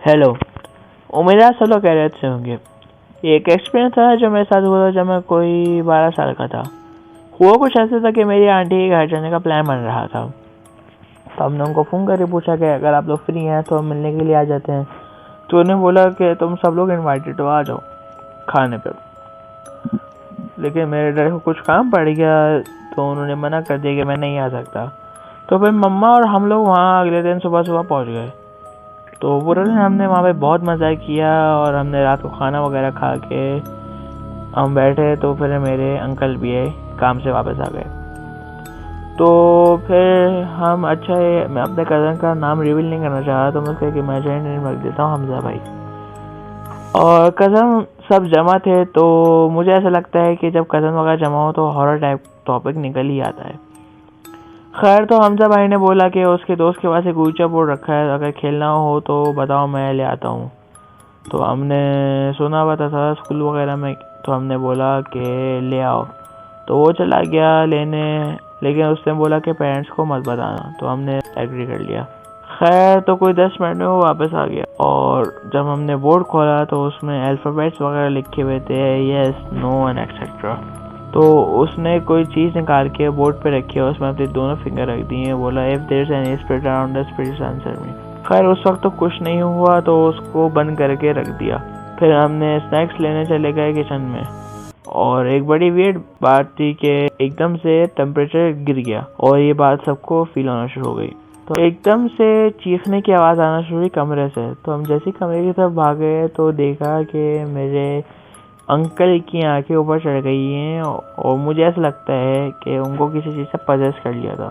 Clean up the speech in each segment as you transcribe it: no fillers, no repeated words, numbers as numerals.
Hello. उम्मीद है आप सब लोग खैरियत से होंगे। ये एक एक्सपीरियंस था जो मेरे साथ हुआ था जब मैं कोई 12 साल का था। हुआ कुछ ऐसा था कि मेरी आंटी के घर जाने का प्लान बन रहा था, तो हमने उनको फ़ोन करके पूछा कि अगर आप लोग फ्री हैं तो हम मिलने के लिए आ जाते हैं। तो उन्होंने बोला कि तुम सब लोग इनवाइटेड हो, आ जाओ खाने पर। लेकिन मेरे डर को कुछ काम पड़ गया तो उन्होंने मना कर दिया कि मैं नहीं आ सकता। तो फिर मम्मा और हम लोग वहाँ अगले दिन सुबह सुबह पहुँच गए। तो पूरे दिन हमने वहाँ पे बहुत मज़ा किया और हमने रात को खाना वगैरह खा के हम बैठे। तो फिर मेरे अंकल भी आए, काम से वापस आ गए। तो फिर हम मैं अपने कज़न का नाम रिवील नहीं करना चाह रहा, तो मैं उसका एक इमेजिनरी नेम रख देता हूँ, हमजा भाई। और कज़न सब जमा थे, तो मुझे ऐसा लगता है कि जब कज़न वगैरह जमा हो तो हॉरर टाइप टॉपिक निकल ही आता है। खैर, तो हमजा भाई ने बोला कि उसके दोस्त के पास एक ऊंचा बोर्ड रखा है, अगर खेलना हो तो बताओ, मैं ले आता हूँ। तो हमने सुना हुआ था स्कूल वगैरह में, तो हमने बोला कि ले आओ। तो वो चला गया लेने, लेकिन उसने बोला कि पेरेंट्स को मत बताना, तो हमने एग्री कर लिया। खैर, तो कोई 10 मिनट में वो वापस आ गया और जब हमने बोर्ड खोला तो उसमें अल्फ़ाबेट्स वगैरह लिखे हुए थे, येस, नो एंड एक्सेट्रा। तो उसने कोई चीज़ निकाल के बोर्ड पे रखी है, उसमें अपने दोनों फिंगर रख दिए, बोला if there is any spirit around the spirits answer me. खैर, उस वक्त तो कुछ नहीं हुआ, तो उसको बंद करके रख दिया। फिर हमने स्नैक्स लेने चले गए किचन में, और एक बड़ी वियर्ड बात थी कि एकदम से टेम्परेचर गिर गया और ये बात सबको फील होना शुरू हो गई। तो एकदम से चीखने की आवाज़ आना शुरू हुई कमरे से। तो हम जैसे कमरे की तरफ भागे तो देखा कि मेरे अंकल की आंखें ऊपर चढ़ गई हैं और मुझे ऐसा लगता है कि उनको किसी चीज़ से पजेस कर लिया था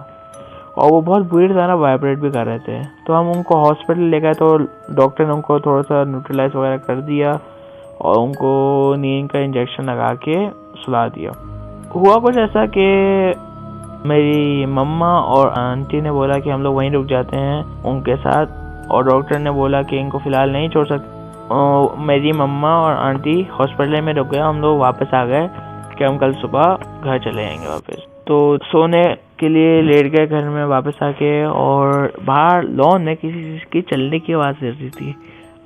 और वो बहुत बुरी तरह वाइब्रेट भी कर रहे थे। तो हम उनको हॉस्पिटल ले गए, तो डॉक्टर ने उनको थोड़ा सा न्यूट्रलाइज वगैरह कर दिया और उनको नींद का इंजेक्शन लगा के सुला दिया। हुआ कुछ ऐसा कि मेरी मम्मा और आंटी ने बोला कि हम लोग वहीं रुक जाते हैं उनके साथ, और डॉक्टर ने बोला कि इनको फ़िलहाल नहीं छोड़ सकते। मेरी मम्मा और आंटी हॉस्पिटल में रुक गए, हम लोग वापस आ गए कि हम कल सुबह घर चले जाएंगे वापस। तो सोने के लिए लेट गए घर में वापस आके, और बाहर लॉन में किसी चीज़ की चलने की आवाज़ आ रही थी।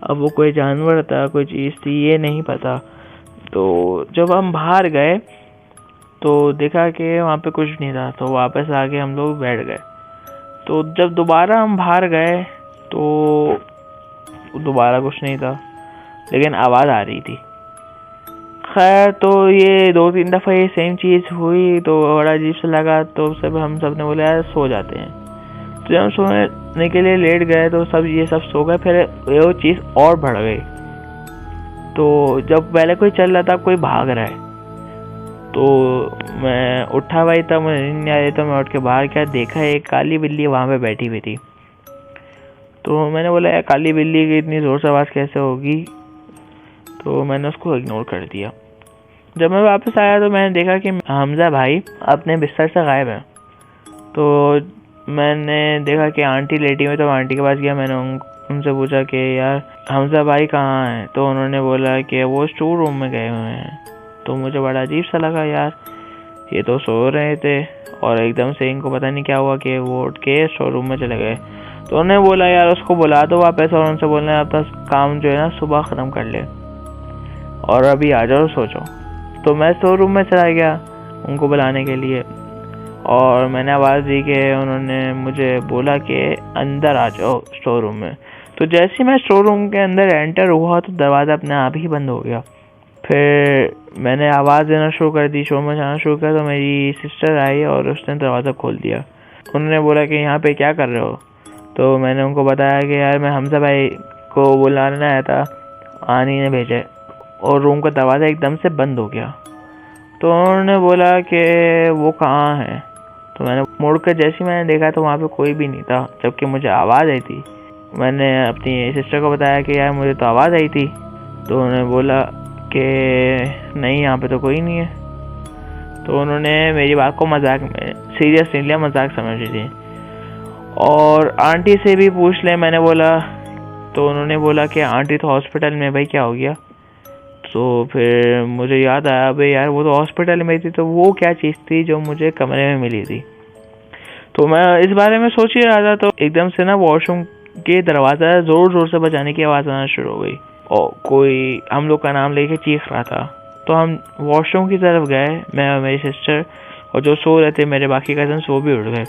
अब वो कोई जानवर था, कोई चीज़ थी, ये नहीं पता। तो जब हम बाहर गए तो देखा कि वहाँ पे कुछ नहीं था, तो वापस आके हम लोग बैठ गए। तो जब दोबारा हम बाहर गए तो दोबारा कुछ नहीं था, लेकिन आवाज़ आ रही थी। खैर, तो ये 2-3 दफ़ा ये सेम चीज़ हुई तो बड़ा अजीब सा लगा। तो हम सब ने बोला यार सो जाते हैं। तो जब हम सोने के लिए लेट गए तो ये सब सो गए। फिर वो चीज़ और बढ़ गई। तो जब पहले कोई चल रहा था, कोई भाग रहा है, तो मैं उठा भाई, तब मुझे नींद नहीं आ रही, तो मैं उठ के बाहर क्या देखा, एक काली बिल्ली वहाँ पे बैठी हुई थी। तो मैंने बोला यार काली बिल्ली की इतनी ज़ोर से आवाज़ कैसे होगी, तो मैंने उसको इग्नोर कर दिया। जब मैं वापस आया तो मैंने देखा कि हमजा भाई अपने बिस्तर से गायब है। तो मैंने देखा कि आंटी लेटी हुई, तो आंटी के पास गया। मैंने उनसे पूछा कि यार हमजा भाई कहाँ हैं, तो उन्होंने बोला कि वो स्टोर रूम में गए हुए हैं। तो मुझे बड़ा अजीब सा लगा, यार ये तो सो रहे थे और एकदम से इनको पता नहीं क्या हुआ कि वो उठ के स्टोर रूम में चले गए। तो उन्होंने बोला यार उसको बुला दो वापस, और उनसे बोलना अपना काम जो है ना सुबह ख़त्म कर ले और अभी आ जाओ, सो जाओ। तो मैं स्टोर रूम में चला गया उनको बुलाने के लिए, और मैंने आवाज़ दी कि उन्होंने मुझे बोला कि अंदर आ जाओ स्टोर रूम में। तो जैसे ही मैं स्टोर रूम के अंदर एंटर हुआ तो दरवाज़ा अपने आप ही बंद हो गया। फिर मैंने आवाज़ देना शुरू कर दी, शोर मचाना शुरू किया। तो मेरी सिस्टर आई और उसने दरवाज़ा खोल दिया। उन्होंने बोला कि यहाँ पे क्या कर रहे हो। तो मैंने उनको बताया कि यार मैं हमजा भाई को बुलाने आया था, आनी ने भेजा, और रूम का दरवाज़ा एकदम से बंद हो गया। तो उन्होंने बोला कि वो कहाँ है। तो मैंने मुड़ कर जैसे मैंने देखा तो वहाँ पे कोई भी नहीं था, जबकि मुझे आवाज़ आई थी। मैंने अपनी सिस्टर को बताया कि यार मुझे तो आवाज़ आई थी। तो उन्होंने बोला कि नहीं, यहाँ पे तो कोई नहीं है। तो उन्होंने मेरी बात को मजाक में सीरियस नहीं लिया, मजाक समझ ली। और आंटी से भी पूछ ले, मैंने बोला। तो उन्होंने बोला कि आंटी तो हॉस्पिटल में, भाई क्या हो गया। तो फिर मुझे याद आया, भाई यार वो तो हॉस्पिटल में थी, तो वो क्या चीज़ थी जो मुझे कमरे में मिली थी। तो मैं इस बारे में सोच ही रहा था, तो एकदम से ना वॉशरूम के दरवाज़ा ज़ोर ज़ोर से बजाने की आवाज़ आना शुरू हो गई और कोई हम लोग का नाम लेके चीख रहा था। तो हम वॉशरूम की तरफ गए, मैं और मेरी सिस्टर, और जो सो रहे थे मेरे बाकी कज़न्स वो भी उठ गए।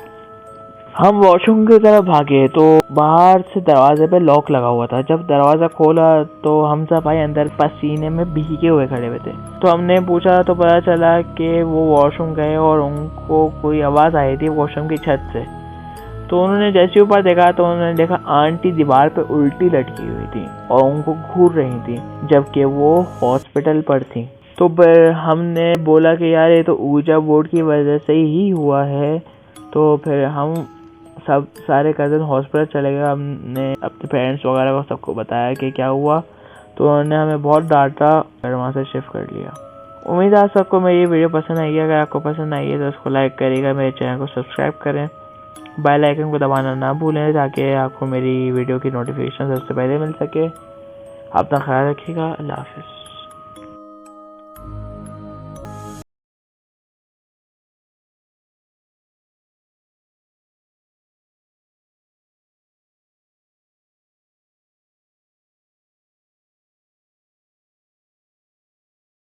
हम वॉशरूम की तरफ भागे तो बाहर से दरवाजे पे लॉक लगा हुआ था। जब दरवाज़ा खोला तो हम सब भाई अंदर पसीने में भीगे हुए खड़े हुए थे। तो हमने पूछा तो पता चला कि वो वॉशरूम गए और उनको कोई आवाज़ आई थी वॉशरूम की छत से। तो उन्होंने जैसे ऊपर देखा तो उन्होंने देखा आंटी दीवार पे उल्टी लटकी हुई थी और उनको घूर रही थी, जबकि वो हॉस्पिटल पर थी। तो फिर हमने बोला कि यार ये तो ऊर्जा बोर्ड की वजह से ही हुआ है। तो फिर हम सब सारे कज़न हॉस्पिटल चले गए। हमने अपने पेरेंट्स वगैरह को सबको बताया कि क्या हुआ। तो उन्होंने हमें बहुत डांटा और वहाँ से शिफ्ट कर लिया। उम्मीद है आप सबको मेरी वीडियो पसंद आई है। अगर आपको पसंद आई है तो उसको लाइक करिएगा, मेरे चैनल को सब्सक्राइब करें, बेल आइकन को दबाना ना भूलें ताकि आपको मेरी वीडियो की नोटिफिकेशन सबसे पहले मिल सके। अपना ख्याल रखिएगा। अल्लाह हाफ़िज़।